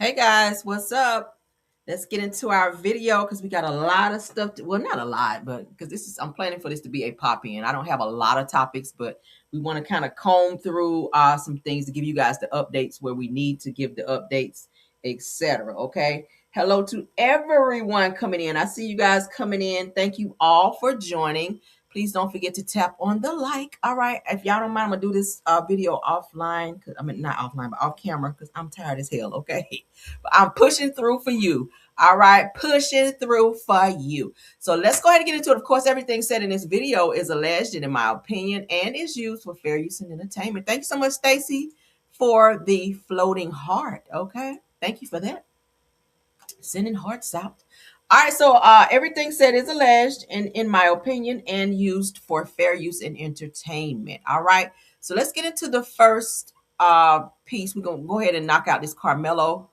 Hey guys, what's up? Let's get into our video because we got a lot of stuff well, not a lot, but because I'm planning for this to be a pop-in. I don't have a lot of topics, but we want to kind of comb through some things to give you guys the updates where we need to give the updates, etc. Okay. Hello to everyone coming in. I see you guys coming in. Thank you all for joining. Please don't forget to tap on the like. All right. If y'all don't mind, I'm gonna do this video offline. I mean, not offline, but off camera because I'm tired as hell. Okay. But I'm pushing through for you. All right, pushing through for you. So let's go ahead and get into it. Of course, everything said in this video is alleged and in my opinion and is used for fair use and entertainment. Thank you so much, Stacy, for the floating heart. Okay, thank you for that. Sending hearts out. All right, so everything said is alleged and in my opinion and used for fair use and entertainment. All right, so let's get into the first piece. We're gonna go ahead and knock out this Carmelo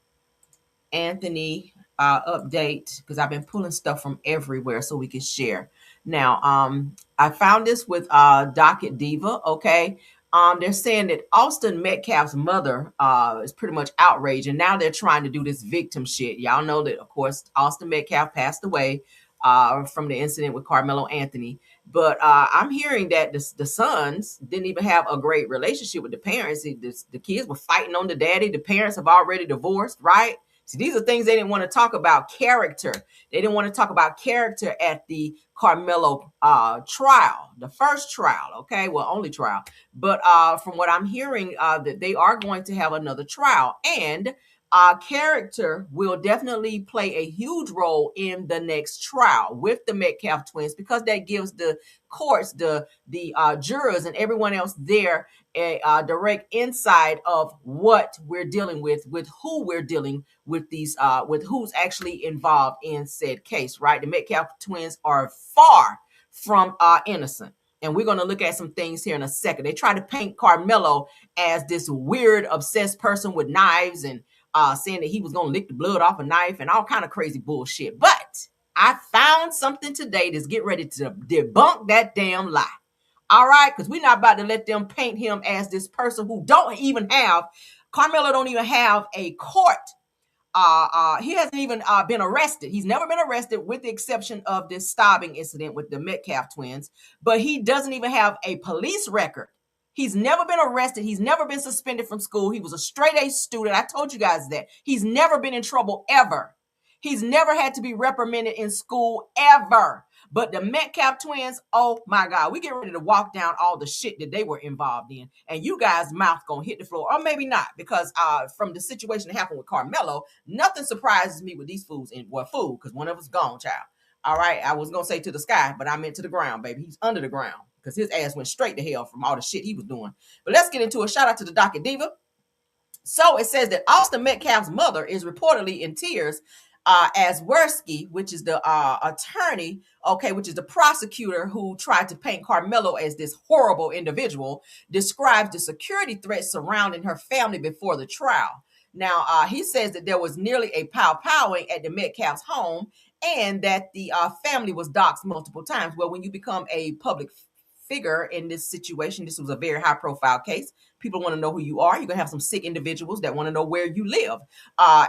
Anthony update because I've been pulling stuff from everywhere so we can share. Now, I found this with Docket Diva. Okay, they're saying that Austin Metcalf's mother is pretty much outraged, and now they're trying to do this victim shit. Y'all know that, of course, Austin Metcalf passed away from the incident with Carmelo Anthony. But I'm hearing that the sons didn't even have a great relationship with the parents. The kids were fighting on the daddy. The parents have already divorced, right? See, these are things they didn't want to talk about character. They didn't want to talk about character at the Karmelo trial, the first trial, okay? Well, only trial. But from what I'm hearing, that they are going to have another trial. And character will definitely play a huge role in the next trial with the Metcalf twins because that gives the courts, the jurors, and everyone else there a direct insight of what we're dealing with who we're dealing with who's actually involved in said case, right? The Metcalf twins are far from innocent. And we're going to look at some things here in a second. They try to paint Karmelo as this weird, obsessed person with knives and saying that he was going to lick the blood off a knife and all kind of crazy bullshit. But I found something today that's get ready to debunk that damn lie. All right, because we're not about to let them paint him as this person who don't even have, Karmelo don't even have a court. He hasn't even been arrested. He's never been arrested with the exception of this stabbing incident with the Metcalf twins, but he doesn't even have a police record. He's never been arrested. He's never been suspended from school. He was a straight A student. I told you guys that. He's never been in trouble ever. He's never had to be reprimanded in school ever. But the Metcalf twins, oh my God, we get ready to walk down all the shit that they were involved in. And you guys' mouth gonna hit the floor, or maybe not, because from the situation that happened with Karmelo, nothing surprises me with these fools. Well, fool, because one of us gone, child. All right, I was gonna say to the sky, but I meant to the ground, baby. He's under the ground because his ass went straight to hell from all the shit he was doing. But let's get into a shout out to the Docket Diva. So it says that Austin Metcalf's mother is reportedly in tears as Worski, which is the attorney, okay, which is the prosecutor who tried to paint Karmelo as this horrible individual, describes the security threats surrounding her family before the trial. Now, he says that there was nearly a pow-powing at the Metcalf's home and that the family was doxxed multiple times. Well, when you become a public figure in this situation, this was a very high-profile case. People want to know who you are. You're going to have some sick individuals that want to know where you live.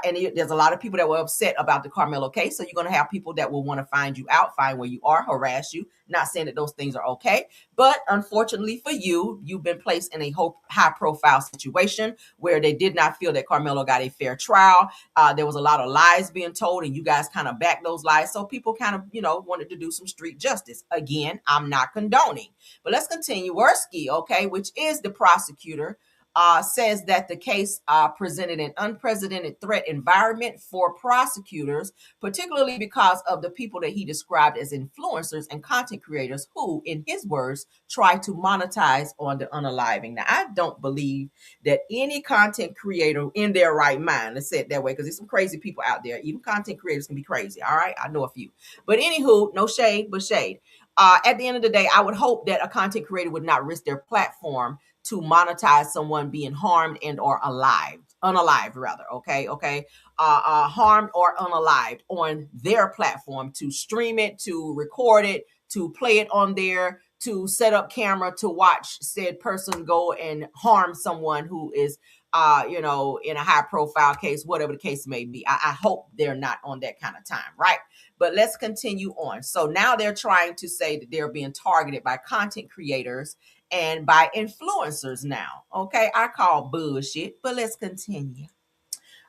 There's a lot of people that were upset about the Karmelo case. So you're going to have people that will want to find you out, find where you are, harass you. Not saying that those things are okay. But unfortunately for you, you've been placed in a high profile situation where they did not feel that Karmelo got a fair trial. There was a lot of lies being told and you guys kind of backed those lies. So people kind of, wanted to do some street justice. Again, I'm not condoning. But let's continue. Worski, okay, which is the prosecutor, says that the case presented an unprecedented threat environment for prosecutors, particularly because of the people that he described as influencers and content creators who, in his words, try to monetize on the unaliving. Now, I don't believe that any content creator in their right mind, let's say it that way, because there's some crazy people out there. Even content creators can be crazy, all right? I know a few. But anywho, no shade, but shade. At the end of the day, I would hope that a content creator would not risk their platform to monetize someone being harmed and or unalived rather, okay, harmed or unalived on their platform, to stream it, to record it, to play it on there, to set up camera to watch said person go and harm someone who is you know, in a high profile case, whatever the case may be. I hope they're not on that kind of time, right? But let's continue on. So now they're trying to say that they're being targeted by content creators and by influencers now. Okay, I call bullshit, but let's continue.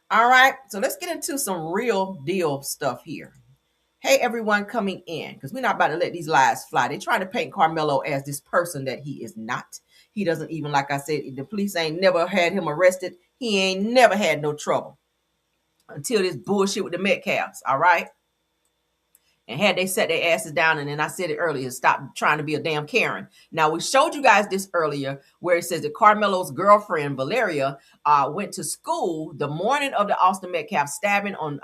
All right, so let's get into some real deal stuff here. Hey, everyone coming in, because we're not about to let these lies fly. They're trying to paint Karmelo as this person that he is not. He doesn't even, like I said, the police ain't never had him arrested. He ain't never had no trouble until this bullshit with the Metcalfs, all right? And had they set their asses down, and then I said it earlier, stop trying to be a damn Karen. Now, we showed you guys this earlier where it says that Karmelo's girlfriend, Valeria, went to school the morning of the Austin Metcalf stabbing on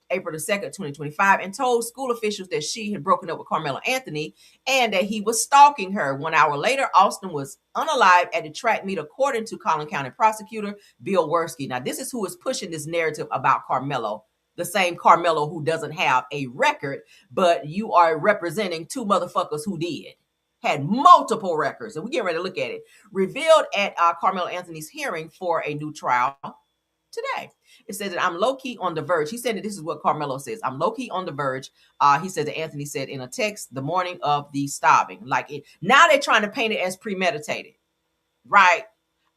April the 2nd, 2025, and told school officials that she had broken up with Carmelo Anthony and that he was stalking her. 1 hour later, Austin was unalive at the track meet, according to Collin County prosecutor Bill Worski. Now, this is who is pushing this narrative about Karmelo. The same Karmelo who doesn't have a record, but you are representing two motherfuckers who did. Had multiple records, and we get ready to look at it. Revealed at Carmelo Anthony's hearing for a new trial today. It says that I'm low-key on the verge. He said that this is what Carmelo says. I'm low-key on the verge. He said that Anthony said in a text the morning of the stabbing. Now they're trying to paint it as premeditated, right?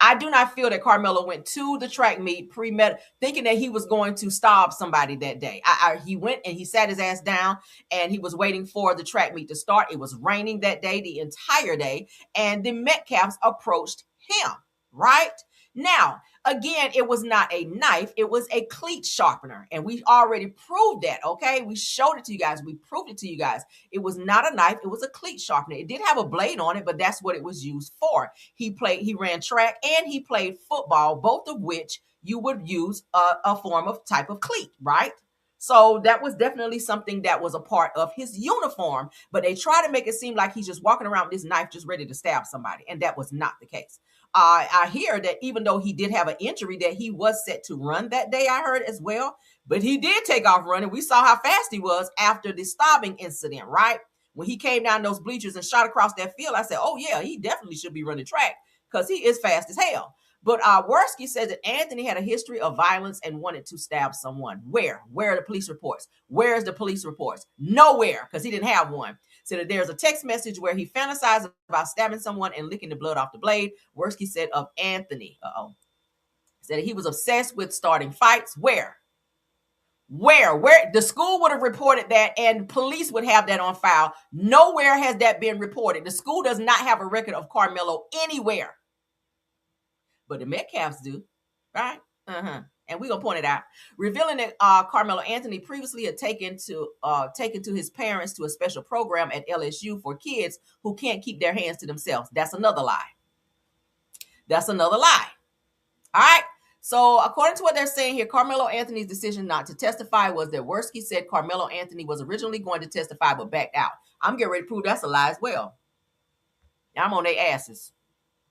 I do not feel that Carmelo went to the track meet thinking that he was going to stab somebody that day. He went and he sat his ass down and he was waiting for the track meet to start. It was raining that day, the entire day, and the Metcalfs approached him, right? Now, again, it was not a knife. It was a cleat sharpener. And we already proved that, okay? We showed it to you guys. We proved it to you guys. It was not a knife. It was a cleat sharpener. It did have a blade on it, but that's what it was used for. He ran track and he played football, both of which you would use a form of type of cleat, right? So that was definitely something that was a part of his uniform, but they try to make it seem like he's just walking around with this knife just ready to stab somebody, and that was not the case. I hear that even though he did have an injury, that he was set to run that day, I heard as well, but he did take off running. We saw how fast he was after the stabbing incident, right? When he came down those bleachers and shot across that field, I said, oh yeah, he definitely should be running track because he is fast as hell. But Worski says that Anthony had a history of violence and wanted to stab someone. Where? Where are the police reports? Where's the police reports? Nowhere, because he didn't have one. So that there's a text message where he fantasized about stabbing someone and licking the blood off the blade. Worski said of Anthony, said he was obsessed with starting fights. Where? The school would have reported that and police would have that on file. Nowhere has that been reported. The school does not have a record of Karmelo anywhere. But the Metcalfs do, right? And we're going to point it out. Revealing that Carmelo Anthony previously had taken to his parents to a special program at LSU for kids who can't keep their hands to themselves. That's another lie. All right. So according to what they're saying here, Carmelo Anthony's decision not to testify was that Worski said Carmelo Anthony was originally going to testify but backed out. I'm getting ready to prove that's a lie as well. I'm on their asses.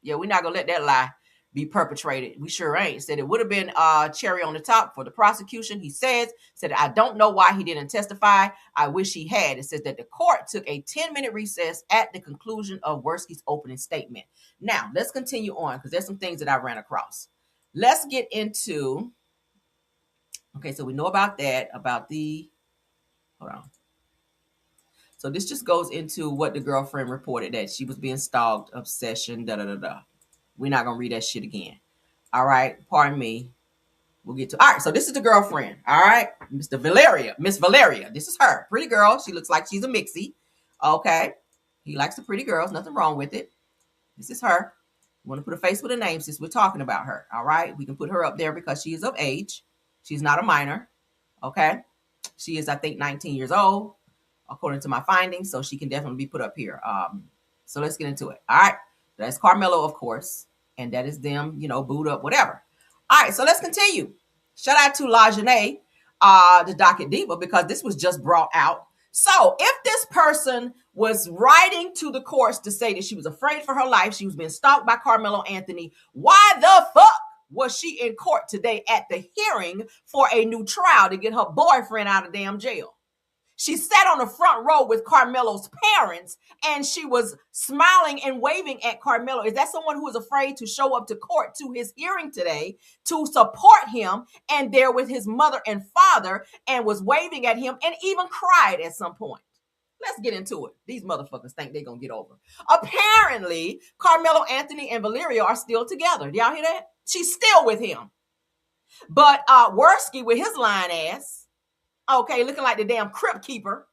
Yeah, we're not going to let that lie be perpetrated. We sure ain't. Said it would have been cherry on the top for the prosecution. He said, I don't know why he didn't testify. I wish he had. It says that the court took a 10-minute recess at the conclusion of Worski's opening statement. Now, let's continue on because there's some things that I ran across. Let's get into, okay, so we know about that, hold on. So this just goes into what the girlfriend reported, that she was being stalked, obsession, da-da-da-da. We're not going to read that shit again. All right. Pardon me. We'll get to. All right. So this is the girlfriend. All right. Miss Valeria. This is her. Pretty girl. She looks like she's a mixie. Okay. He likes the pretty girls. Nothing wrong with it. This is her. We want to put a face with a name since we're talking about her. All right. We can put her up there because she is of age. She's not a minor. Okay. She is, I think, 19 years old, according to my findings. So she can definitely be put up here. So let's get into it. All right. That's Karmelo, of course. And that is them, booed up, whatever. All right, so let's continue. Shout out to LaJanae, the docket diva, because this was just brought out. So if this person was writing to the courts to say that she was afraid for her life, she was being stalked by Carmelo Anthony, why the fuck was she in court today at the hearing for a new trial to get her boyfriend out of damn jail? She sat on the front row with Karmelo's parents, and she was smiling and waving at Karmelo. Is that someone who is afraid to show up to court to his hearing today to support him, and there with his mother and father, and was waving at him and even cried at some point? Let's get into it. These motherfuckers think they're going to get over. Apparently, Carmelo Anthony and Valeria are still together. Do y'all hear that? She's still with him. But Worski with his lying ass, okay, looking like the damn crypt keeper.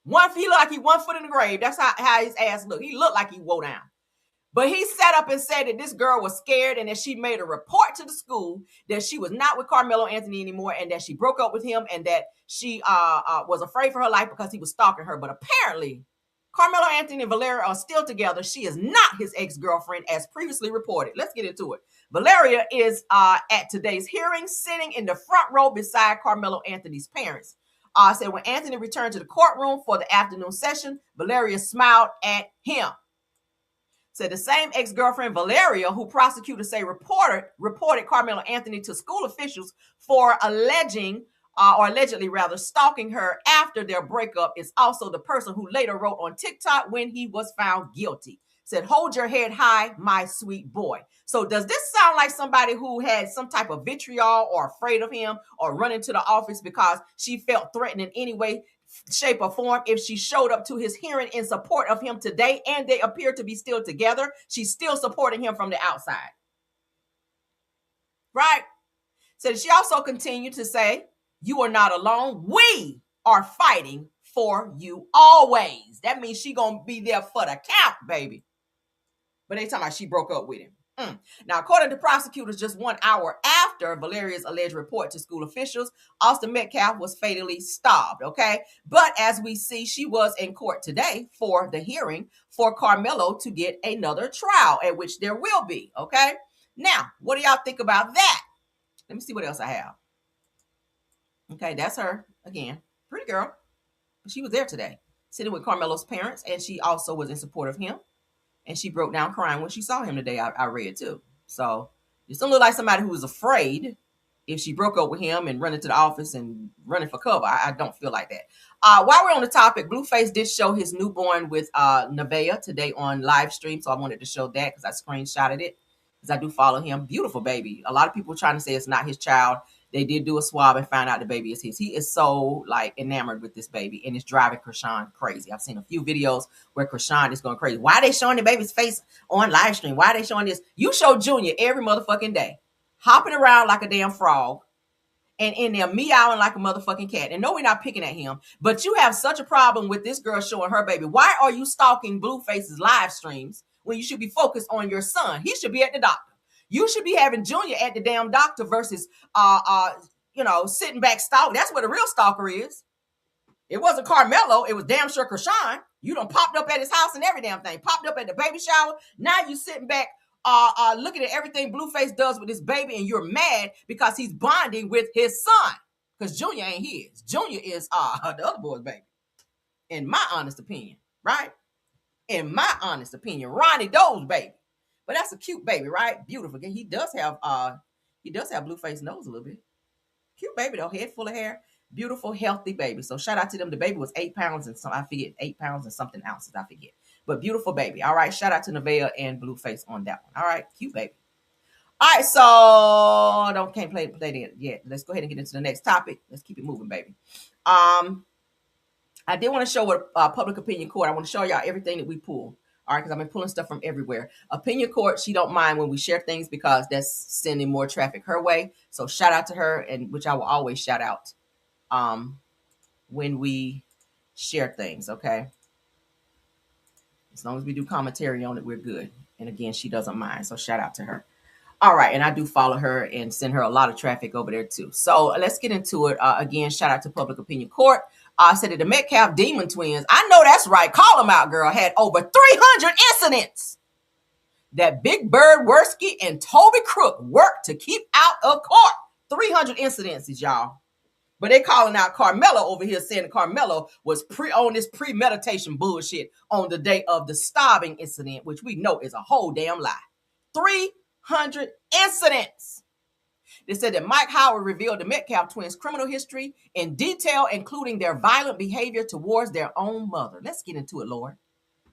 He looked like he 1 foot in the grave. That's how his ass looked. He looked like he woe down. But he sat up and said that this girl was scared and that she made a report to the school that she was not with Carmelo Anthony anymore and that she broke up with him and that she was afraid for her life because he was stalking her. But apparently, Carmelo Anthony and Valeria are still together. She is not his ex-girlfriend as previously reported. Let's get into it. Valeria is at today's hearing sitting in the front row beside Carmelo Anthony's parents. Said when Anthony returned to the courtroom for the afternoon session, Valeria smiled at him. Said the same ex-girlfriend, Valeria, who prosecutors say reported Carmelo Anthony to school officials for allegedly stalking her after their breakup, is also the person who later wrote on TikTok when he was found guilty. Said, "Hold your head high, my sweet boy." So does this sound like somebody who had some type of vitriol or afraid of him or run into the office because she felt threatened in any way, shape, or form? If she showed up to his hearing in support of him today and they appear to be still together, she's still supporting him from the outside. Right? So she also continued to say, "You are not alone. We are fighting for you always." That means she gonna be there for the count, baby. But they talking about she broke up with him. Now, according to prosecutors, just 1 hour after Valeria's alleged report to school officials, Austin Metcalf was fatally stabbed, okay? But as we see, she was in court today for the hearing for Karmelo to get another trial, at which there will be, okay? Now, what do y'all think about that? Let me see what else I have. Okay, that's her again. Pretty girl. She was there today, sitting with Carmelo's parents, and she also was in support of him. And she broke down crying when she saw him today. I read too. So it don't look like somebody who was afraid if she broke up with him and running to the office and running for cover. I don't feel like that. While we're on the topic, Blueface did show his newborn with Nevaeh today on live stream. So I wanted to show that because I screenshotted it because I do follow him. Beautiful baby. A lot of people trying to say it's not his child. They did do a swab and found out the baby is his. He is so enamored with this baby, and it's driving Krishan crazy. I've seen a few videos where Krishan is going crazy. Why are they showing the baby's face on live stream? Why are they showing this? You show Junior every motherfucking day, hopping around like a damn frog and in there meowing like a motherfucking cat. And no, we're not picking at him, but you have such a problem with this girl showing her baby. Why are you stalking Blueface's live streams when you should be focused on your son? He should be at the doctor. You should be having Junior at the damn doctor versus, sitting back stalking. That's where the real stalker is. It wasn't Karmelo. It was damn sure Krishan. You done popped up at his house and every damn thing. Popped up at the baby shower. Now you sitting back looking at everything Blueface does with his baby, and you're mad because he's bonding with his son. Because Junior ain't his. Junior is the other boy's baby. In my honest opinion, right? In my honest opinion, Ronnie Doe's baby. But that's a cute baby, right? Beautiful. He does have Blueface nose a little bit. Cute baby though, head full of hair. Beautiful, healthy baby. So shout out to them. The baby was 8 pounds and I forget, 8 pounds and something ounces, I forget. But beautiful baby. All right, shout out to Nevaeh and Blueface on that one. All right, cute baby. All right, so can't play that yet. Let's go ahead and get into the next topic. Let's keep it moving, baby. I did want to show what public opinion court. I want to show y'all everything that we pull. All right, because I've been pulling stuff from everywhere. Opinion court, she don't mind when we share things because that's sending more traffic her way. So shout out to her, and which I will always shout out when we share things, okay? As long as we do commentary on it, we're good. And again, she doesn't mind, so shout out to her. All right, and I do follow her and send her a lot of traffic over there too. So let's get into it. Again, shout out to Public Opinion Court. Said that the Metcalf Demon twins, I know that's right, call them out, girl, had over 300 incidents that Big Bird Worski and Toby Crook worked to keep out of court. 300 incidences, y'all. But they calling out Karmelo over here, saying that Karmelo was on this premeditation bullshit on the day of the stabbing incident, which we know is a whole damn lie. 300 incidents. They said that Mike Howard revealed the Metcalf twins' criminal history in detail, including their violent behavior towards their own mother. Let's get into it, Lord.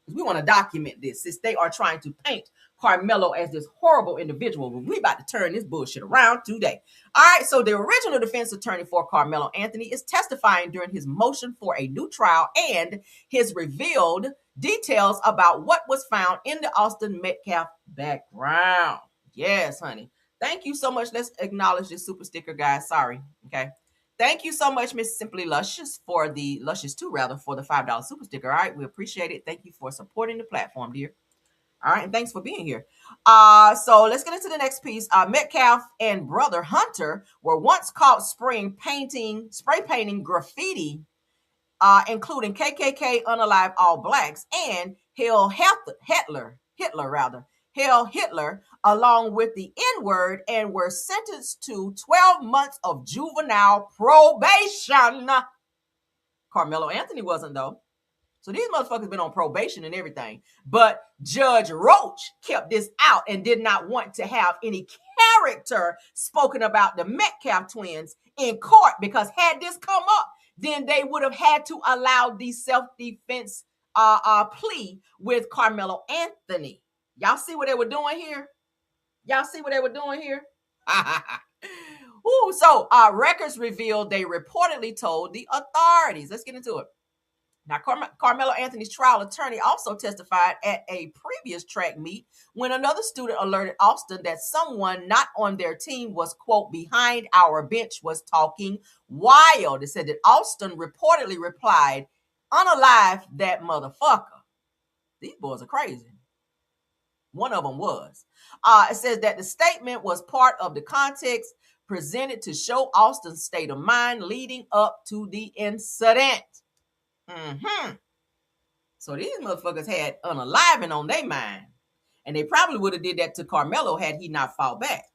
We want to document this since they are trying to paint Karmelo as this horrible individual. We about to turn this bullshit around today. All right, so the original defense attorney for Carmelo Anthony is testifying during his motion for a new trial and his revealed details about what was found in the Austin Metcalf background. Yes, honey. Thank you so much. Let's acknowledge this super sticker, guys. Sorry. Okay. Thank you so much, Miss Simply Luscious, for the Luscious 2, rather, for the $5 super sticker. All right. We appreciate it. Thank you for supporting the platform, dear. All right. And thanks for being here. So let's get into the next piece. Metcalf and brother Hunter were once caught spray painting graffiti, including KKK, Unalive All Blacks, and Hail Hitler, along with the N-word, and were sentenced to 12 months of juvenile probation. Carmelo Anthony wasn't, though. So these motherfuckers been on probation and everything. But Judge Roach kept this out and did not want to have any character spoken about the Metcalf twins in court, because had this come up, then they would have had to allow the self-defense plea with Carmelo Anthony. Y'all see what they were doing here? Ooh, so records revealed they reportedly told the authorities. Let's get into it. Now, Carmelo Anthony's trial attorney also testified at a previous track meet when another student alerted Austin that someone not on their team was, quote, behind our bench was talking wild. It said that Austin reportedly replied, "Unalive that motherfucker." These boys are crazy. One of them was. It says that the statement was part of the context presented to show Austin's state of mind leading up to the incident. So these motherfuckers had unaliving on their mind. And they probably would have did that to Karmelo had he not fought back.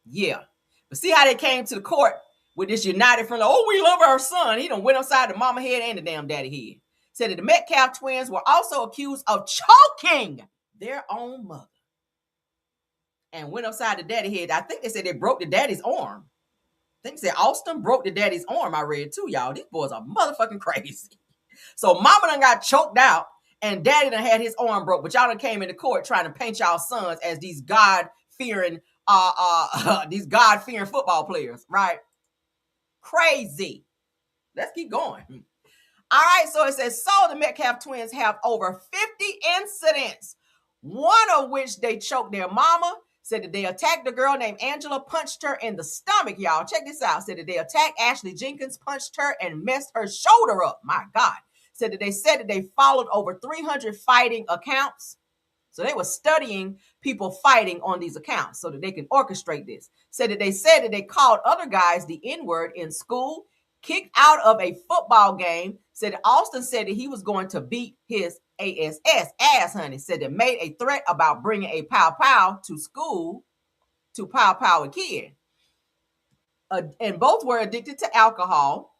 Yeah. But see how they came to the court with this united front. Oh, we love our son. He done went upside the mama head and the damn daddy head. Said that the Metcalf twins were also accused of choking their own mother. And went upside the daddy head. I think they said they broke the daddy's arm. I think they said Austin broke the daddy's arm. I read too, y'all. These boys are motherfucking crazy. So mama done got choked out and daddy done had his arm broke. But y'all done came into court trying to paint y'all sons as these God-fearing football players, right? Crazy. Let's keep going. All right, so it says, so the Metcalf twins have over 50 incidents, one of which they choked their mama. Said that they attacked a girl named Angela, punched her in the stomach, y'all. Check this out. Said that they attacked Ashley Jenkins, punched her, and messed her shoulder up. My God. Said that they followed over 300 fighting accounts. So they were studying people fighting on these accounts so that they can orchestrate this. Said that they called other guys the N-word in school, kicked out of a football game. Said that Austin said that he was going to beat his ass, honey. Said that made a threat about bringing a pow to school to pow a kid. And both were addicted to alcohol.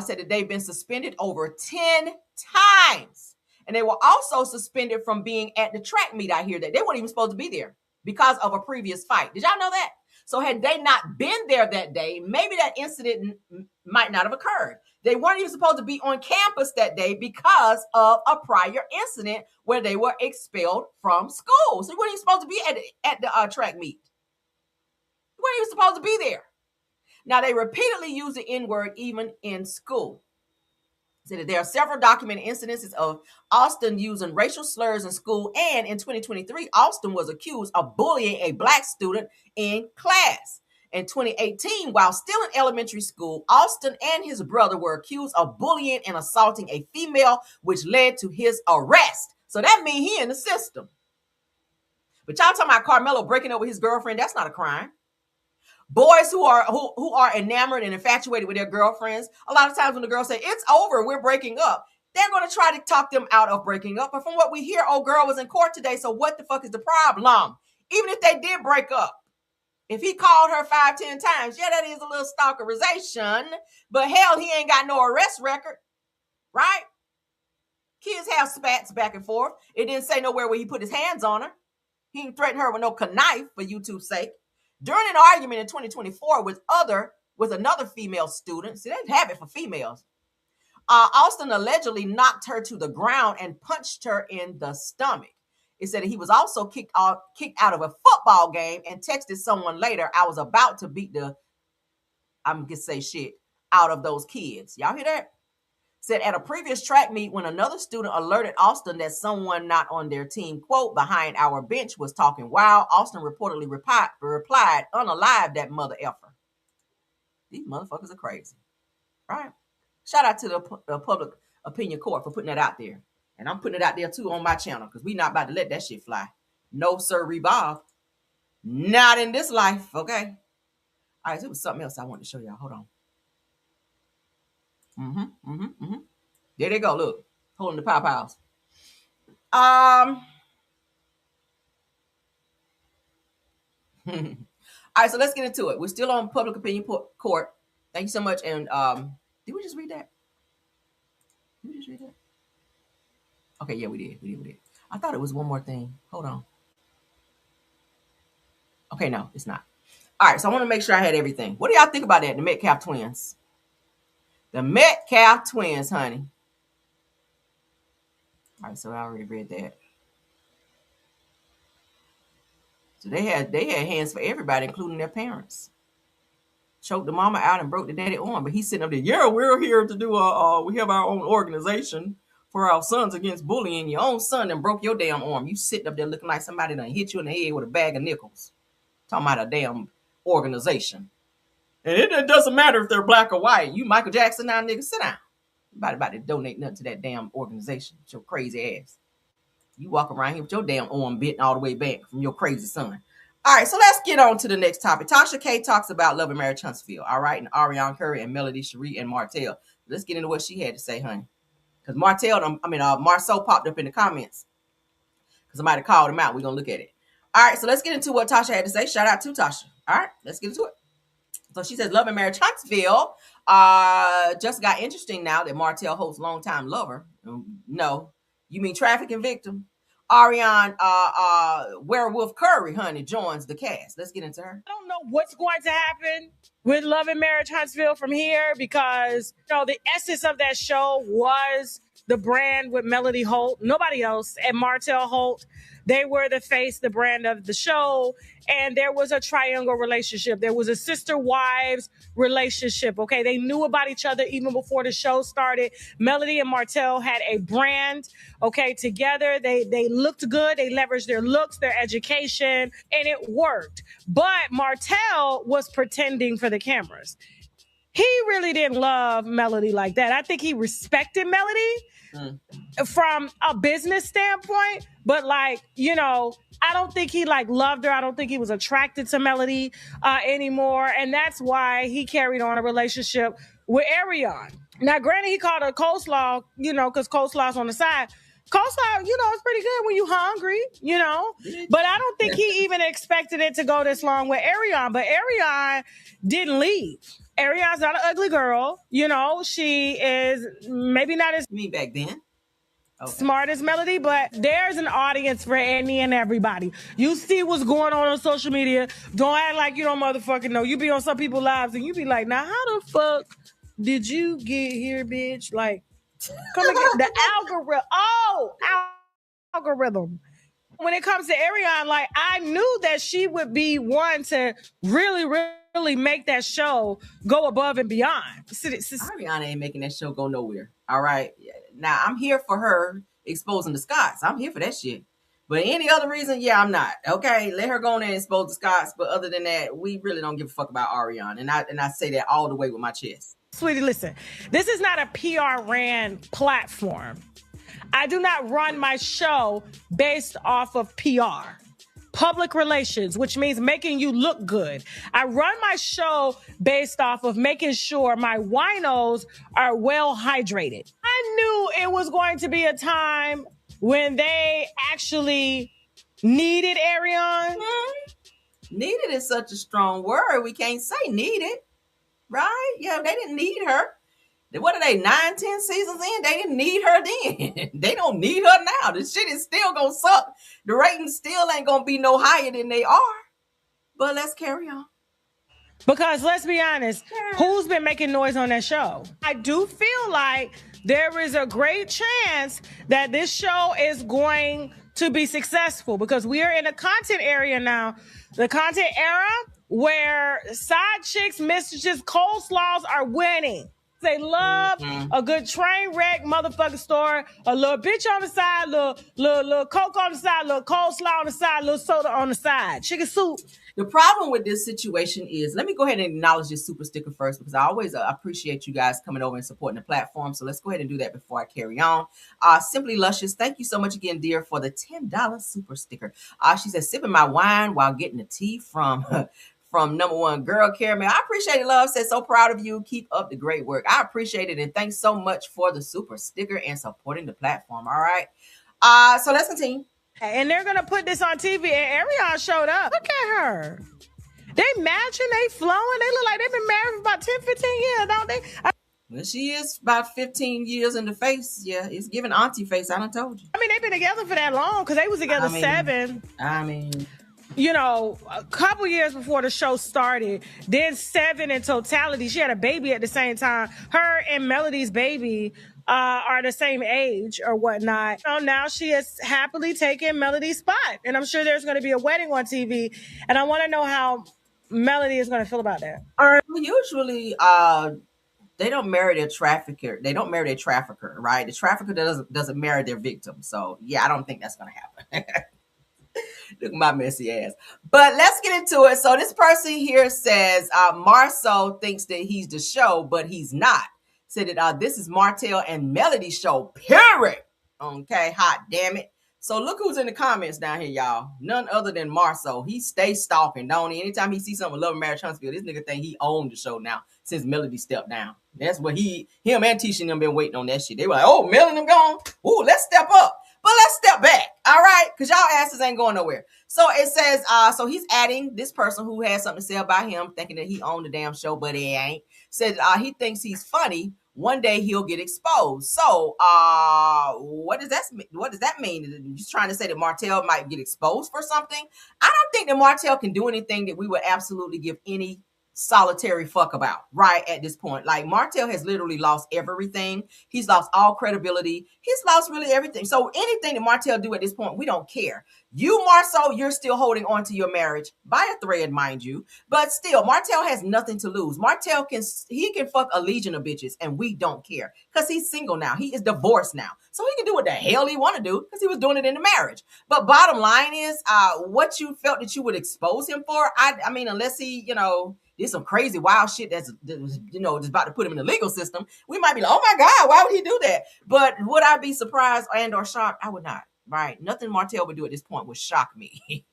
Said that they've been suspended over 10 times. And they were also suspended from being at the track meet. I hear that they weren't even supposed to be there because of a previous fight. Did y'all know that? So had they not been there that day, maybe that incident might not have occurred. They weren't even supposed to be on campus that day because of a prior incident where they were expelled from school. So you weren't even supposed to be at the track meet. You weren't even supposed to be there. Now, they repeatedly use the N-word even in school. So that there are several documented incidences of Austin using racial slurs in school. And in 2023, Austin was accused of bullying a black student in class. In 2018, while still in elementary school, Austin and his brother were accused of bullying and assaulting a female, which led to his arrest. So that means he in the system. But y'all talking about Karmelo breaking up with his girlfriend, that's not a crime. Boys who are enamored and infatuated with their girlfriends, a lot of times when the girls say, it's over, we're breaking up, they're going to try to talk them out of breaking up. But from what we hear, old girl was in court today, so what the fuck is the problem? Even if they did break up, if he called her 5-10 times, yeah, that is a little stalkerization, but hell, he ain't got no arrest record, right? Kids have spats back and forth. It didn't say nowhere where he put his hands on her. He didn't threaten her with no knife for YouTube's sake. During an argument in 2024 with another female student, see, they have it for females. Austin allegedly knocked her to the ground and punched her in the stomach. It said he was also kicked out of a football game and texted someone later, "I was about to beat I'm gonna say shit out of those kids." Y'all hear that? Said at a previous track meet when another student alerted Austin that someone not on their team, quote, "behind our bench was talking wild," Austin reportedly replied, "Unalive that mother effer." These motherfuckers are crazy, right? Shout out to the Public Opinion Court for putting that out there. And I'm putting it out there too on my channel because we not about to let that shit fly. No, sir, Bob. Not in this life, okay? All right, so it was something else I wanted to show y'all. Hold on. There they go, look. Holding the pow-pows. All right, so let's get into it. We're still on Public Opinion Court. Thank you so much. And did we just read that? Did we just read that? Okay, yeah, we did. I thought it was one more thing. Hold on. Okay, no, it's not. All right, so I want to make sure I had everything. What do y'all think about that? The Metcalf twins. The Metcalf twins, honey. All right, so I already read that. So they had hands for everybody, including their parents. Choked the mama out and broke the daddy arm, but he's sitting up there. Yeah, we're here to do we have our own organization for our sons against bullying. Your own son and broke your damn arm. You sitting up there looking like somebody done hit you in the head with a bag of nickels. Talking about a damn organization. And it doesn't matter if they're black or white. You Michael Jackson now, nigga, sit down. Nobody about to donate nothing to that damn organization. With your crazy ass. You walk around here with your damn arm bent all the way back from your crazy son. All right, so let's get on to the next topic. Tasha K talks about Love and Marriage Huntsville, all right, and Ariana Curry and Melody Cherie and Martell. Let's get into what she had to say, honey. Because Marsau popped up in the comments. Because I might have called him out. We're going to look at it. All right, so let's get into what Tasha had to say. Shout out to Tasha. All right, let's get into it. So she says, Love and Marriage Huntsville just got interesting now that Martell hosts longtime lover. No, you mean trafficking victim? Ariane Werewolf Curry, honey, joins the cast. Let's get into her. I don't know what's going to happen with Love and Marriage Huntsville from here because, the essence of that show was the brand with Melody Holt, nobody else, and Martell Holt. They were the face, the brand of the show, and there was a triangle relationship. There was a sister-wives relationship, okay? They knew about each other even before the show started. Melody and Martell had a brand, okay, together. They looked good. They leveraged their looks, their education, and it worked. But Martell was pretending for the cameras. He really didn't love Melody like that. I think he respected Melody from a business standpoint, but I don't think he loved her. I don't think he was attracted to Melody anymore. And that's why he carried on a relationship with Ariane. Now, granted, he called her coleslaw, because coleslaw's on the side. Coleslaw, it's pretty good when you're hungry, But I don't think he even expected it to go this long with Ariane. But Ariane didn't leave. Ariane's not an ugly girl. She is maybe not as... You mean back then? Smart as Melody, but there's an audience for any and everybody. You see what's going on social media. Don't act like you don't motherfucking know. You be on some people's lives and you be like, now how the fuck did you get here, bitch? Come again. The algorithm. Algorithm. When it comes to Ariane, I knew that she would be one to really, really make that show go above and beyond. Ariana ain't making that show go nowhere. All right. Now, I'm here for her exposing the Scots. I'm here for that shit. But any other reason, yeah, I'm not. Okay, let her go on there and expose the Scots. But other than that, we really don't give a fuck about Ariana. And I say that all the way with my chest. Sweetie, listen. This is not a PR ran platform. I do not run my show based off of PR. Public relations, which means making you look good. I run my show based off of making sure my winos are well hydrated. I knew it was going to be a time when they actually needed Ariane. Needed is such a strong word. We can't say needed, right? Yeah, they didn't need her. What are they, 9-10 seasons in? They didn't need her then. They don't need her now. The shit is still gonna suck. The ratings still ain't gonna be no higher than they are. But let's carry on. Because let's be honest, who's been making noise on that show? I do feel like there is a great chance that this show is going to be successful because we are in a content area now, the content era where side chicks, mistresses, coleslaws are winning. They love a good train wreck motherfucking story, a little bitch on the side, little coke on the side, little coleslaw on the side, little soda on the side, chicken soup. The problem with this situation is, let me go ahead and acknowledge this super sticker first because I always appreciate you guys coming over and supporting the platform. So let's go ahead and do that before I carry on. Simply Luscious, thank you so much again, dear, for the $10 super sticker. She says, sipping my wine while getting the tea from from number one girl, Caramel. I appreciate it, love. Says, so proud of you. Keep up the great work. I appreciate it. And thanks so much for the super sticker and supporting the platform. All right. So let's continue. And they're going to put this on TV. And Ariana showed up. Look at her. They matching. They flowing. They look like they've been married for about 10, 15 years, don't they? Well, she is about 15 years in the face. Yeah, it's giving auntie face. I done told you. I mean, they've been together for that long because they was together 7. You know, a couple years before the show started, then 7 in totality. She had a baby at the same time. Her and Melody's baby are the same age or whatnot. So now she is happily taking Melody's spot. And I'm sure there's going to be a wedding on TV. And I want to know how Melody is going to feel about that. Usually, they don't marry their trafficker. They don't marry their trafficker, right? The trafficker doesn't marry their victim. So, yeah, I don't think that's going to happen. Look at my messy ass. But let's get into it. So this person here says Marsau thinks that he's the show, but he's not. Said that this is Martell and Melody show, period. Okay, hot damn it. So look who's in the comments down here, y'all. None other than Marsau. He stays stalking, don't he? Anytime he sees something with Love and Marriage Huntsville, this nigga think he owned the show now since Melody stepped down. That's what him and Tasha and them been waiting on that shit. They were like, oh, Melody them gone? Ooh, let's step up. But let's step back, all right? Because y'all asses ain't going nowhere. So it says, so he's adding this person who has something to say about him, thinking that he owned the damn show, but he ain't. Said he thinks he's funny. One day he'll get exposed. So what does that mean? He's trying to say that Martell might get exposed for something? I don't think that Martell can do anything that we would absolutely give any solitary fuck about right at this point. Like Martell has literally lost everything. He's lost all credibility. He's lost really everything. So anything that Martell do at this point, we don't care. You, Marsau, you're still holding on to your marriage by a thread, mind you. But still, Martell has nothing to lose. Martell can fuck a legion of bitches and we don't care because he's single now. He is divorced now. So he can do what the hell he want to do because he was doing it in the marriage. But bottom line is what you felt that you would expose him for. I mean, unless he, did some crazy wild shit that's just about to put him in the legal system, we might be like, oh my God, why would he do that? But would I be surprised and or shocked? I would not. Right? Nothing Martell would do at this point would shock me.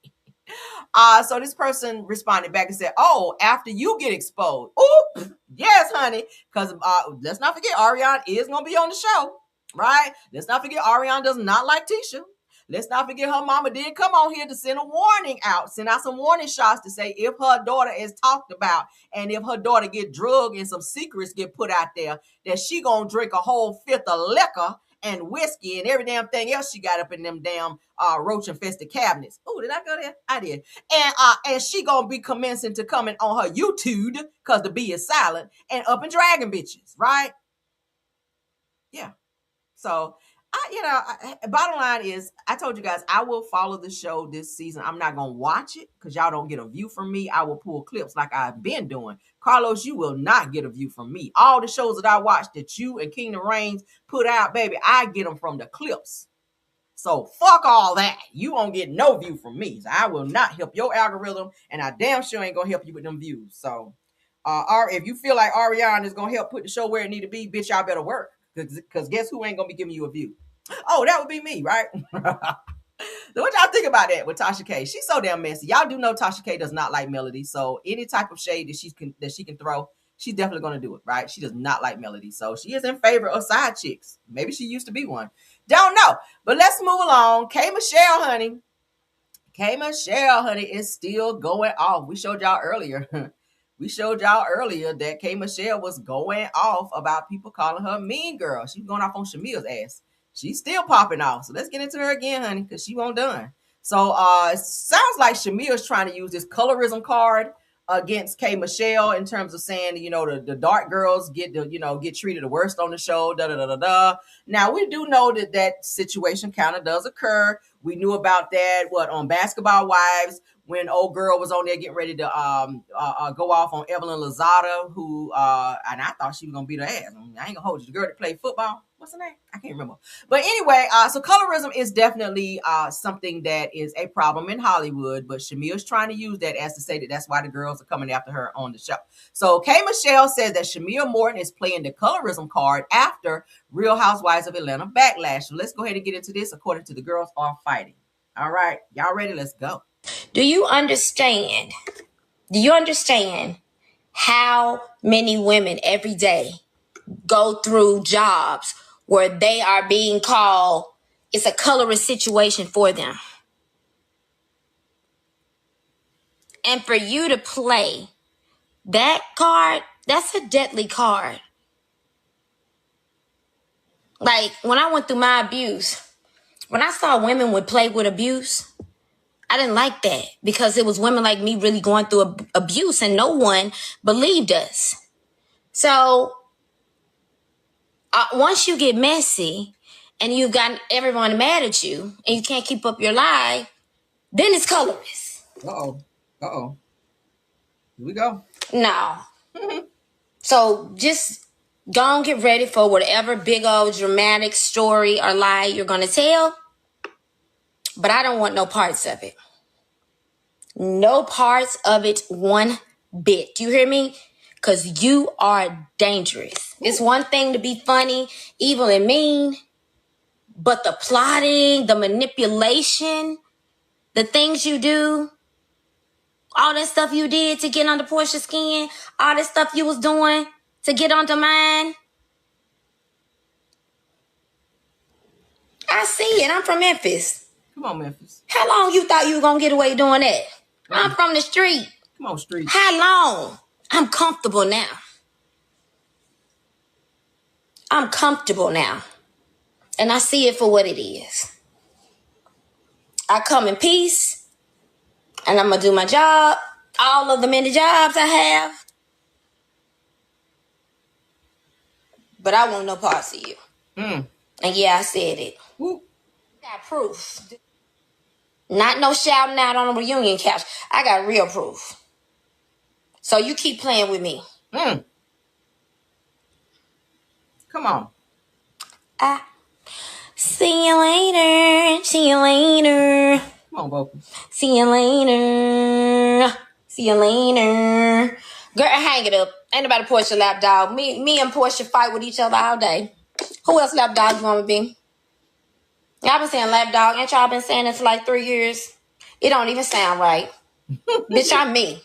So this person responded back and said, oh, after you get exposed. Oop, yes, honey. Because let's not forget, Ariana is going to be on the show. Right? Let's not forget, Ariana does not like Tasha. Let's not forget her mama did come on here to send a warning out, send out some warning shots to say if her daughter is talked about and if her daughter get drugged and some secrets get put out there, that she gonna drink a whole fifth of liquor and whiskey and every damn thing else she got up in them damn roach-infested cabinets. Oh, did I go there? I did. And she gonna be commencing to coming on her YouTube, because the B is silent, and up and dragging bitches, right? Yeah. So bottom line is, I told you guys, I will follow the show this season. I'm not going to watch it because y'all don't get a view from me. I will pull clips like I've been doing. Carlos, you will not get a view from me. All the shows that I watch that you and Kingdom Reigns put out, baby, I get them from the clips. So fuck all that. You won't get no view from me. So I will not help your algorithm, and I damn sure ain't going to help you with them views. So if you feel like Ariana is going to help put the show where it need to be, bitch, y'all better work. Because guess who ain't going to be giving you a view? Oh, that would be me, right? So what y'all think about that with Tasha K? She's so damn messy. Y'all do know Tasha K does not like Melody. So any type of shade that she can throw, she's definitely going to do it, right? She does not like Melody. So she is in favor of side chicks. Maybe she used to be one. Don't know. But let's move along. K Michelle, honey. K Michelle, honey, is still going off. We showed y'all earlier that K Michelle was going off about people calling her mean girl. She was going off on Shamea's ass. She's still popping off. So let's get into her again, honey, because she won't done. So it sounds like Shamea's trying to use this colorism card against K Michelle in terms of saying, the dark girls get get treated the worst on the show. Da da da da da. Now we do know that situation kind of does occur. We knew about that on Basketball Wives when old girl was on there getting ready to go off on Evelyn Lozada, who and I thought she was gonna beat her ass. I ain't gonna hold you. The girl that played football. What's her name? I can't remember. But anyway, so colorism is definitely something that is a problem in Hollywood. But Shamea's trying to use that as to say that that's why the girls are coming after her on the show. So K Michelle says that Shamea Morton is playing the colorism card after Real Housewives of Atlanta backlash. So let's go ahead and get into this according to the girls are fighting. All right, y'all ready? Let's go. Do you understand how many women every day go through jobs where they are being called, it's a colorist situation for them? And for you to play that card, that's a deadly card. Like when I went through my abuse, when I saw women would play with abuse, I didn't like that because it was women like me really going through abuse and no one believed us. So once you get messy and you've got everyone mad at you and you can't keep up your lie, then it's colorist. Uh-oh. Here we go. No. So just go and get ready for whatever big old dramatic story or lie you're going to tell. But I don't want no parts of it. No parts of it one bit. Do you hear me? Because you are dangerous. It's one thing to be funny, evil, and mean. But the plotting, the manipulation, the things you do, all that stuff you did to get under Portia's skin, all that stuff you was doing to get under mine. I see it. I'm from Memphis. Come on, Memphis. How long you thought you were going to get away doing that? I'm from the street. Come on, street. How long? I'm comfortable now. And I see it for what it is. I come in peace. And I'm going to do my job. All of the many jobs I have. But I want no parts of you. And yeah, I said it. Woo. I got proof. Not no shouting out on a reunion couch. I got real proof. So you keep playing with me. Come on. See you later. See you later. Come on, Boca. See you later. See you later. Girl, hang it up. Ain't nobody Portia lap dog. Me and Portia fight with each other all day. Who else lap dog you want to be? Y'all been saying lap dog. Ain't y'all been saying it for like 3 years? It don't even sound right. Bitch, I'm me.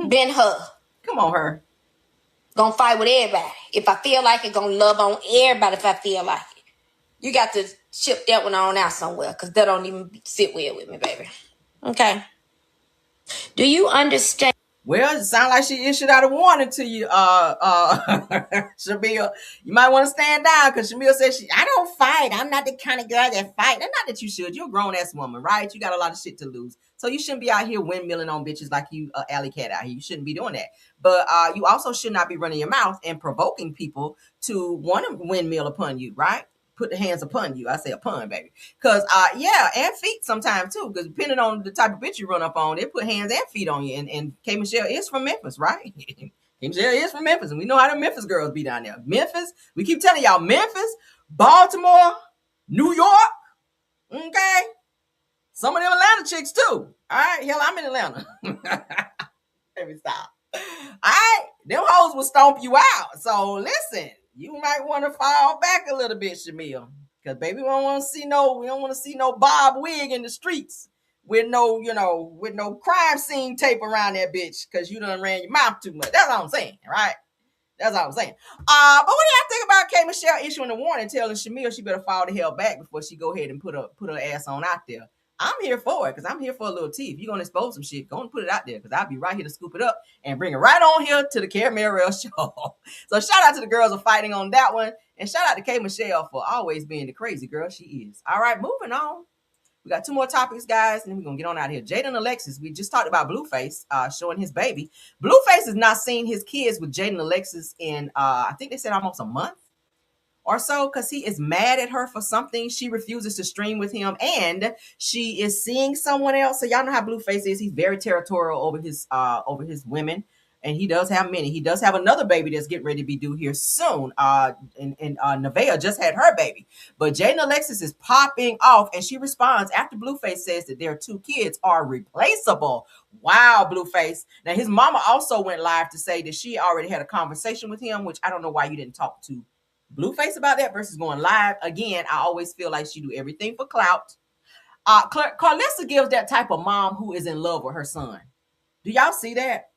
Been her. Come on, her. Gonna fight with everybody. If I feel like it, gonna love on everybody if I feel like it. You got to ship that one on out somewhere because that don't even sit well with me, baby. Okay. Do you understand? Well, it sounds like she issued out a warning to you, Shamea. You might want to stand down because Shamea says I don't fight. I'm not the kind of girl that fight. And not that you should. You're a grown-ass woman, right? You got a lot of shit to lose. So you shouldn't be out here windmilling on bitches like you alley cat out here. You shouldn't be doing that. But you also should not be running your mouth and provoking people to want to windmill upon you, right? Put the hands upon you. I say upon, baby. Because, and feet sometimes, too. Because depending on the type of bitch you run up on, they put hands and feet on you. And K Michelle is from Memphis, right? K Michelle is from Memphis. And we know how the Memphis girls be down there. Memphis, we keep telling y'all, Memphis, Baltimore, New York, okay? Some of them Atlanta chicks, too. All right? Hell, I'm in Atlanta. Let me stop. All right? Them hoes will stomp you out. So, listen. You might want to fall back a little bit, Shamea. Because baby, we don't want to see no Bob wig in the streets with no crime scene tape around that bitch because you done ran your mouth too much. That's all I'm saying, right? That's all I'm saying. But what do y'all think about K Michelle issuing a warning telling Shamea she better fall the hell back before she go ahead and put her ass on out there? I'm here for it because I'm here for a little tea. If you're going to expose some shit, go and put it out there because I'll be right here to scoop it up and bring it right on here to the Karmelo show. So shout out to the girls for fighting on that one. And shout out to K Michelle for always being the crazy girl she is. All right, moving on. We got 2 more topics, guys, and then we're gonna get on out of here. Jaidyn Alexis, we just talked about Blueface showing his baby. Blueface has not seen his kids with Jaidyn Alexis in I think they said almost a month or so, because he is mad at her for something. She refuses to stream with him, and she is seeing someone else. So y'all know how Blueface is. He's very territorial over his women, and he does have many. He does have another baby that's getting ready to be due here soon. And Nevaeh just had her baby, but Jaidyn Alexis is popping off, and she responds after Blueface says that their 2 kids are replaceable. Wow, Blueface. Now his mama also went live to say that she already had a conversation with him, which I don't know why you didn't talk to Blueface about that versus going live. Again, I always feel like she do everything for clout. Carlissa gives that type of mom who is in love with her son. Do y'all see that?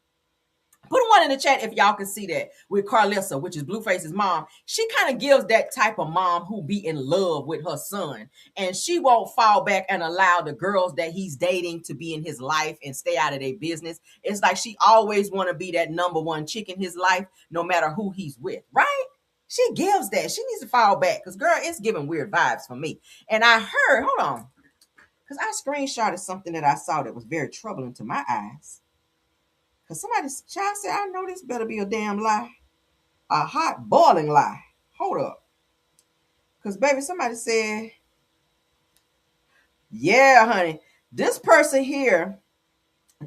Put one in the chat if y'all can see that with Carlissa, which is Blueface's mom. She kind of gives that type of mom who be in love with her son, and she won't fall back and allow the girls that he's dating to be in his life and stay out of their business. It's like she always want to be that number one chick in his life, no matter who he's with, right? She gives that. She needs to fall back because, girl, it's giving weird vibes for me. And I heard, hold on, because I screenshotted something that I saw that was very troubling to my eyes. Because somebody's child said, I know this better be a damn lie. A hot, boiling lie. Hold up. Because, baby, somebody said, yeah, honey, this person here,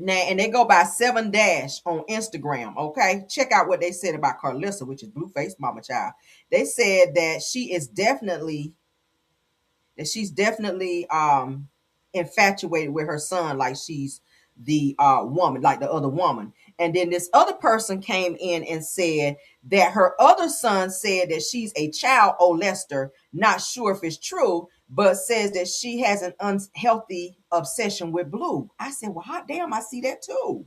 now, and they go by 7 Dash on Instagram, okay? Check out what they said about Carlissa, which is Blueface mama child. They said that she's definitely infatuated with her son, like she's the woman, like the other woman. And then this other person came in and said that her other son said that she's a child molester. Not sure if it's true, but says that she has an unhealthy obsession with Blue. I said, well, hot damn, I see that too.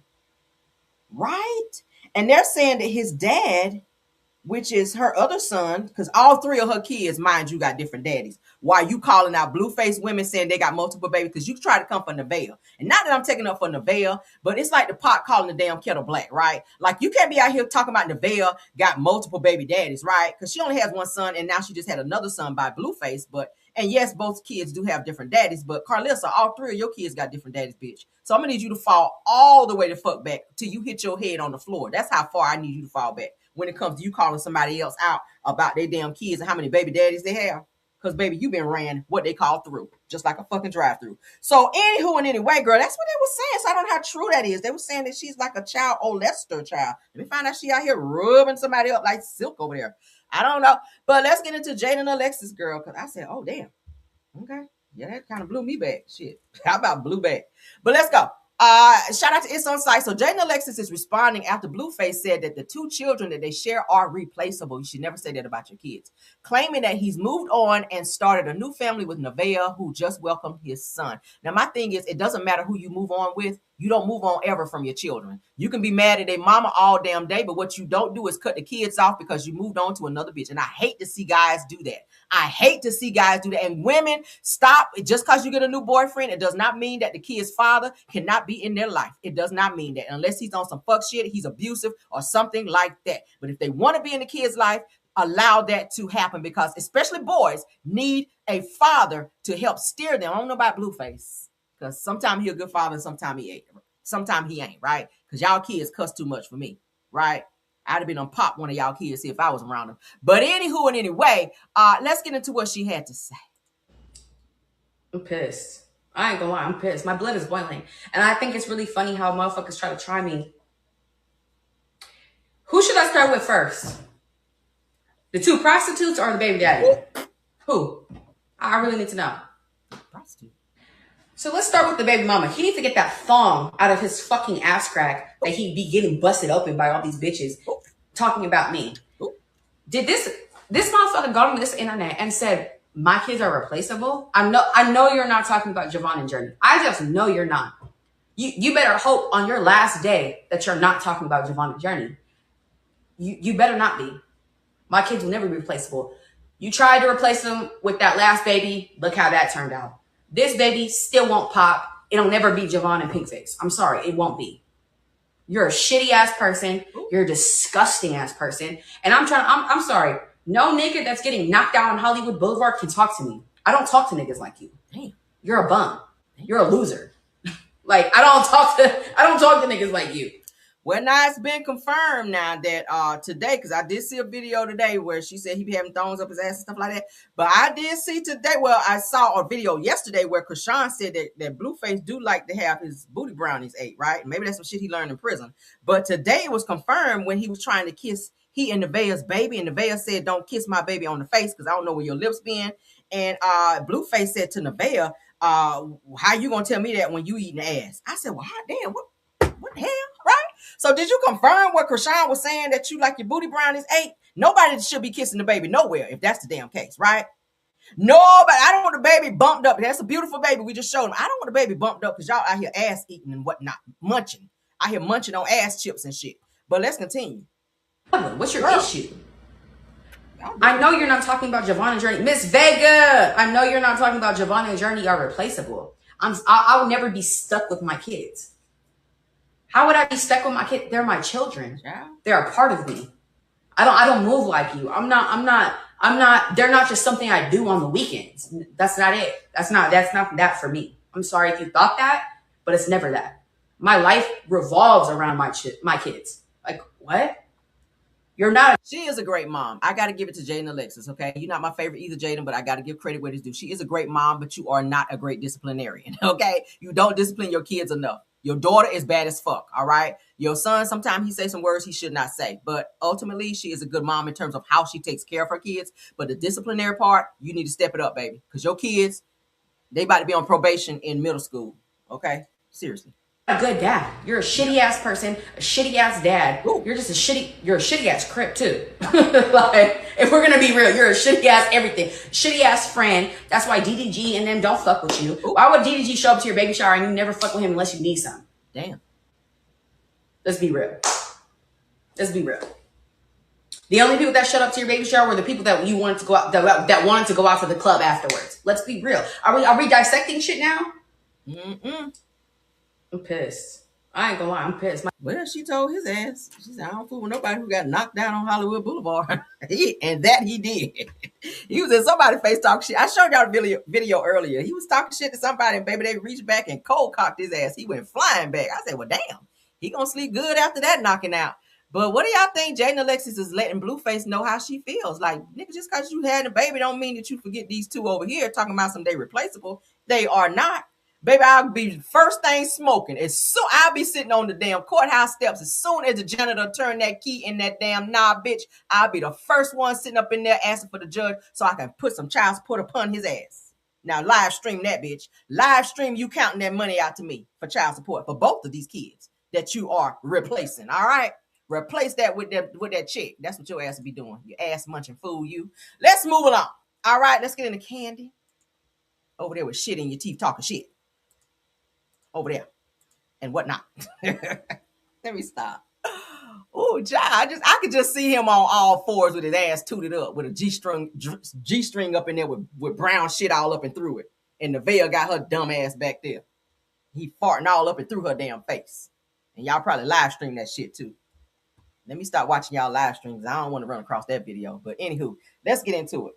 Right? And they're saying that his dad, which is her other son, because all 3 of her kids, mind you, got different daddies. Why you calling out Blueface women saying they got multiple babies? Because you try to come for Nevaeh. And not that I'm taking up for Nevaeh, but it's like the pot calling the damn kettle black, right? Like you can't be out here talking about Nevaeh got multiple baby daddies, right? Because she only has 1 son, and now she just had another son by Blueface. And yes, both kids do have different daddies, but Carlissa, all 3 of your kids got different daddies, bitch. So I'm gonna need you to fall all the way the fuck back till you hit your head on the floor. That's how far I need you to fall back when it comes to you calling somebody else out about their damn kids and how many baby daddies they have. Because, baby, you been ran what they call through, just like a fucking drive-through. So, anywho and anyway, girl, that's what they were saying. So, I don't know how true that is. They were saying that she's like a child molester child. Let me find out she out here rubbing somebody up like silk over there. I don't know. But let's get into Jaidyn Alexis, girl, because I said, oh, damn. Okay. Yeah, that kind of blew me back. Shit. How about blew back? But let's go. Shout out to It's On Site. So Jaidyn Alexis is responding after Blueface said that the 2 children that they share are replaceable. You should never say that about your kids. Claiming that he's moved on and started a new family with Nevaeh, who just welcomed his son. Now, my thing is, it doesn't matter who you move on with. You don't move on ever from your children. You can be mad at their mama all damn day, but what you don't do is cut the kids off because you moved on to another bitch. And I hate to see guys do that. I hate to see guys do that. And women, stop. Just because you get a new boyfriend, it does not mean that the kid's father cannot be in their life. It does not mean that. Unless he's on some fuck shit, he's abusive or something like that. But if they want to be in the kid's life, allow that to happen, because especially boys need a father to help steer them. I don't know about Blueface, because sometimes he's a good father and sometimes he ain't. Sometimes he ain't, right? Because y'all kids cuss too much for me, right? I'd have been on pop one of y'all kids if I was around them. But anywho and anyway, let's get into what she had to say. I'm pissed. I ain't gonna lie, I'm pissed. My blood is boiling. And I think it's really funny how motherfuckers try to try me. Who should I start with first? The 2 prostitutes or the baby daddy? Who? I really need to know. Prostitute. So let's start with the baby mama. He needs to get that thong out of his fucking ass crack that he be getting busted open by all these bitches talking about me. Did this motherfucker got on this internet and said, my kids are replaceable? I know you're not talking about Javon and Journey. I just know you're not. You better hope on your last day that you're not talking about Javon and Journey. You better not be. My kids will never be replaceable. You tried to replace them with that last baby. Look how that turned out. This baby still won't pop. It'll never be Javon and Pinkface. I'm sorry, it won't be. You're a shitty ass person. You're a disgusting ass person. And I'm sorry. No nigga that's getting knocked out on Hollywood Boulevard can talk to me. I don't talk to niggas like you. Damn. you're a bum. You're a loser. Like, I don't talk to niggas like you. Well, now it's been confirmed now that today, because I did see a video today where she said he be having thongs up his ass and stuff like that. But I did see today, well, I saw a video yesterday where Krishan said that Blueface do like to have his booty brownies ate, right? Maybe that's some shit he learned in prison. But today it was confirmed when he was trying to kiss he and Nevaeh's baby, and Nevaeh said, "Don't kiss my baby on the face because I don't know where your lips been." And Blueface said to Nevaeh, "How you gonna tell me that when you eating ass?" I said, "Well, damn, what the hell?" Right? So did you confirm what Krishan was saying, that you like your booty brownies ate? Nobody should be kissing the baby nowhere if that's the damn case, right? No, but I don't want the baby bumped up. That's a beautiful baby. We just showed him. I don't want the baby bumped up because y'all out here ass eating and whatnot, munching. I hear munching on ass chips and shit. But let's continue. What's your issue? I know you're not talking about Javon and Journey. Miss Vega, I know you're not talking about Javon and Journey are replaceable. I will never be stuck with my kids. How would I be stuck with my kids? They're my children. Yeah. They're a part of me. I don't move like you. I'm not, they're not just something I do on the weekends. That's not it. That's not that for me. I'm sorry if you thought that, but it's never that. My life revolves around my kids. Like, what? You're not. She is a great mom. I got to give it to Jaidyn Alexis, okay? You're not my favorite either, Jaidyn, but I got to give credit where it's due. She is a great mom, but you are not a great disciplinarian, okay? You don't discipline your kids enough. Your daughter is bad as fuck, all right? Your son, sometimes he says some words he should not say, but ultimately, she is a good mom in terms of how she takes care of her kids. But the disciplinary part, you need to step it up, baby, because your kids, they about to be on probation in middle school, okay? Seriously. A good dad. You're a shitty ass person, a shitty ass dad. Ooh. You're a shitty ass crip too. Like, if we're gonna be real, you're a shitty ass everything. Shitty ass friend. That's why DDG and them don't fuck with you. Ooh. Why would DDG show up to your baby shower and you never fuck with him unless you need some? Damn. Let's be real. Let's be real. The only people that showed up to your baby shower were the people that you wanted to go out, that wanted to go out to the club afterwards. Let's be real. Are we dissecting shit now? Mm-mm. I'm pissed. I ain't gonna lie, I'm pissed. Well, she told his ass, she said, "I don't fool with nobody who got knocked down on Hollywood Boulevard." And that he did. He was in somebody's face talking shit. I showed y'all a video earlier. He was talking shit to somebody, and baby, they reached back and cold cocked his ass. He went flying back. I said, "Well, damn, he gonna sleep good after that knocking out." But what do y'all think? Jaidyn Alexis is letting Blueface know how she feels. Like, nigga, just because you had a baby don't mean that you forget these two over here talking about some they replaceable. They are not. Baby, I'll be first thing smoking. I'll be sitting on the damn courthouse steps as soon as the janitor turn that key in that damn knob, bitch. I'll be the first one sitting up in there asking for the judge so I can put some child support upon his ass. Now, live stream that, bitch. Live stream you counting that money out to me for child support for both of these kids that you are replacing, all right? Replace that with that check. That's what your ass will be doing. You ass munching fool, you. Let's move along. All right, let's get into Kandi. Over there with shit in your teeth talking shit. Over there and whatnot. Let me stop. Oh, I could just see him on all fours with his ass tooted up with a G-string up in there with brown shit all up and through it. And Nevaeh got her dumb ass back there. He farting all up and through her damn face. And y'all probably live stream that shit too. Let me stop watching y'all live streams. I don't want to run across that video. But anywho, let's get into it.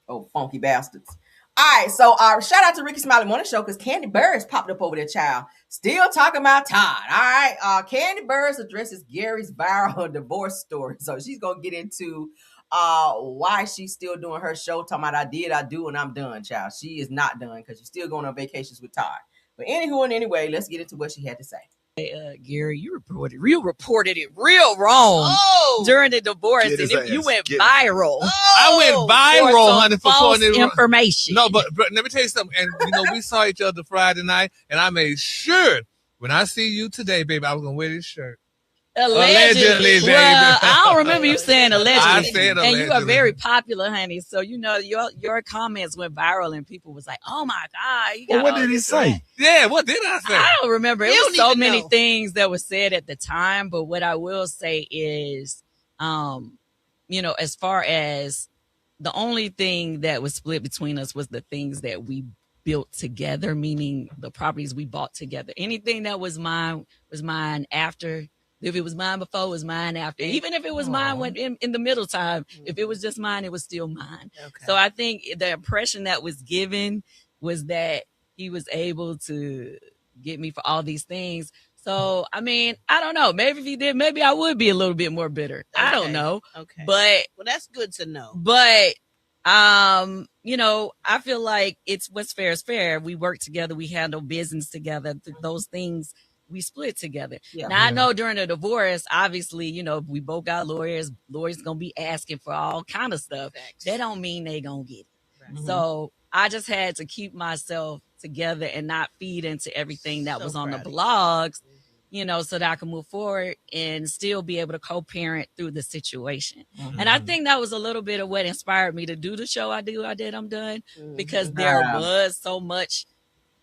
Oh, funky bastards. All right, so shout out to Ricky Smiley Morning Show because Kandi Burruss popped up over there, child. Still talking about Todd. All right, Kandi Burruss addresses Gary's viral divorce story. So she's going to get into why she's still doing her show, talking about I did, I do, and I'm done, child. She is not done because she's still going on vacations with Todd. But anywho and anyway, let's get into what she had to say. Hey, Gary, you reported it real wrong during the divorce, and you went viral. I went viral, honey, for false information. No, but let me tell you something. And we saw each other Friday night, and I made sure when I see you today, baby, I was gonna wear this shirt. Allegedly, baby. Well, I don't remember you saying allegedly. I said allegedly. And you are very popular, honey. So your comments went viral, and people was like, "Oh my God!" Well, what did he say? Yeah, what did I say? I don't remember. It was so many things that were said at the time. But what I will say is, as far as the only thing that was split between us was the things that we built together, meaning the properties we bought together. Anything that was mine after. If it was mine before, it was mine after. Even if it was mine in the middle time, if it was just mine, it was still mine. Okay. So I think the impression that was given was that he was able to get me for all these things. So, I mean, I don't know. Maybe if he did, maybe I would be a little bit more bitter. I don't know. Okay. But well, that's good to know. But you know, I feel like it's what's fair is fair. We work together, we handle business together. Those things we split together. Yeah. Now I know during a divorce, obviously, you know, we both got lawyers. Lawyers gonna be asking for all kind of stuff. Facts. That don't mean they gonna get it. Right. So I just had to keep myself together and not feed into everything that was on the blogs, you know, so that I can move forward and still be able to co-parent through the situation. And I think that was a little bit of what inspired me to do the show I'm done, because there was so much,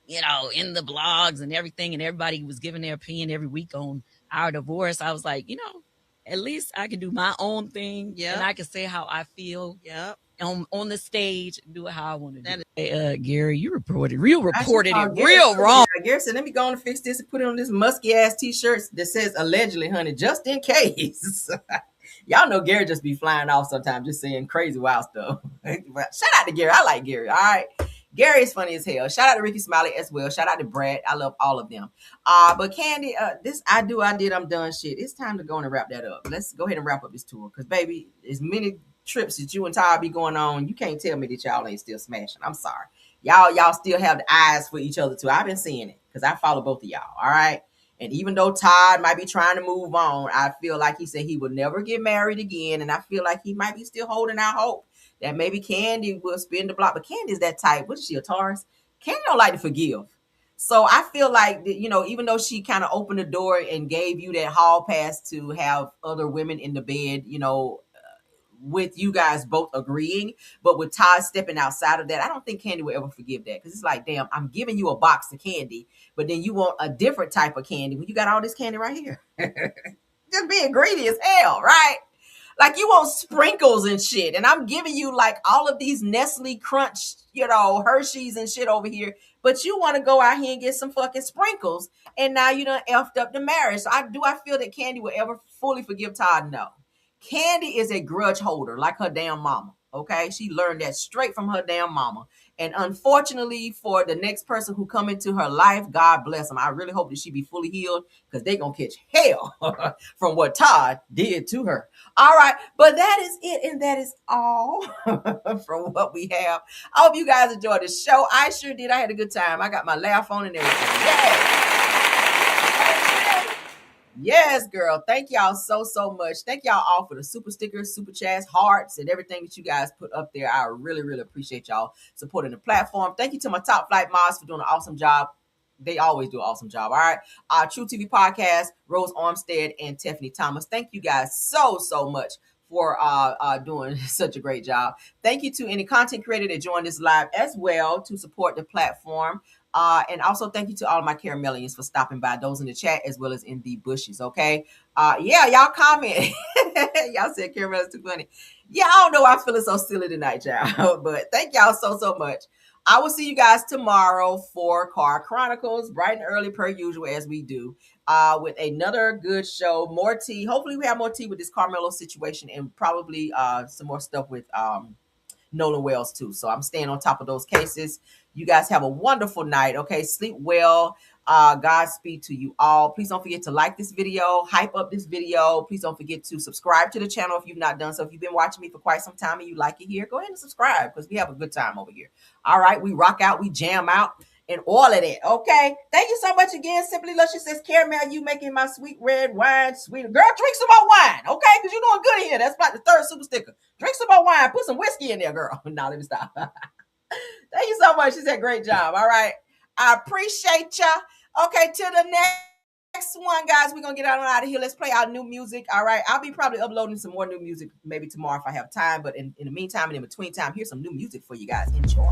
you know, in the blogs and everything, and everybody was giving their opinion every week on our divorce. I was like, you know, at least I can do my own thing, and I can say how I feel on the stage, do it how I want to do it. Hey, Gary, you reported it real wrong. Gary said, let me go on and fix this and put it on this musky ass t-shirt that says allegedly, honey, just in case. Y'all know Gary just be flying off sometimes, just saying crazy wild stuff. Shout out to Gary. I like Gary. All right. Gary is funny as hell. Shout out to Ricky Smiley as well. Shout out to Brad. I love all of them. But Kandi, this I did, I'm done shit. It's time to go on and wrap that up. Let's go ahead and wrap up this tour. Because, baby, as many trips that you and Ty be going on, you can't tell me that y'all ain't still smashing. I'm sorry. Y'all still have the eyes for each other too. I've been seeing it because I follow both of y'all. All right. And even though Todd might be trying to move on, I feel like he said he would never get married again. And I feel like he might be still holding out hope that maybe Kandi will spin the block. But Kandi's that type. What is she, a Taurus? Kandi don't like to forgive. So I feel like, you know, even though she kind of opened the door and gave you that hall pass to have other women in the bed, you know, with you guys both agreeing, but with Todd stepping outside of that, I don't think Kandi will ever forgive that. Because it's like, damn, I'm giving you a box of candy, but then you want a different type of candy when you got all this candy right here. Just being greedy as hell, right? Like you want sprinkles and shit, and I'm giving you like all of these Nestle Crunch, you know, Hershey's and shit over here, but you want to go out here and get some fucking sprinkles, and now you done effed up the marriage. So I feel that Kandi will ever fully forgive Todd? No. Kandi is a grudge holder like her damn mama. Okay, she learned that straight from her damn mama. And unfortunately for the next person who come into her life, God bless them. I really hope that she be fully healed, because they gonna catch hell from what Todd did to her. All right, but that is it, and that is all from what we have. I hope you guys enjoyed the show. I sure did. I had a good time. I got my laugh on and everything. Yay! Yes, girl. Thank y'all so much. Thank y'all all for the super stickers, super chats, hearts, and everything that you guys put up there. I really, really appreciate y'all supporting the platform. Thank you to my top flight mods for doing an awesome job. They always do an awesome job. All right. True TV Podcast, Rose Armstead and Tiffany Thomas. Thank you guys so much for doing such a great job. Thank you to any content creator that joined this live as well to support the platform. And also thank you to all of my Caramelians for stopping by, those in the chat as well as in the bushes. Okay. Yeah, y'all comment. Y'all said Caramel is too funny. Yeah, I don't know why I'm feeling so silly tonight, y'all. But thank y'all so much. I will see you guys tomorrow for Car Chronicles, bright and early per usual as we do, with another good show, more tea. Hopefully we have more tea with this Karmelo situation, and probably some more stuff with Nolan Wells too. So I'm staying on top of those cases. You guys have a wonderful night. Okay. Sleep well. Godspeed to you all. Please don't forget to like this video, hype up this video. Please don't forget to subscribe to the channel if you've not done so. If you've been watching me for quite some time and you like it here, go ahead and subscribe, because we have a good time over here. All right. We rock out, we jam out, and all of that. Okay. Thank you so much again. Simply Luscious says, Caramel, you making my sweet red wine sweeter. Girl, drink some more wine. Okay. Because you're doing good here. That's like the third super sticker. Drink some more wine. Put some whiskey in there, girl. Now let me stop. Thank you so much. She said, great job. All right. I appreciate ya. Okay. Till the next one, guys. We're going to get out of here. Let's play our new music. All right. I'll be probably uploading some more new music maybe tomorrow if I have time. But in the meantime and in between time, here's some new music for you guys. Enjoy.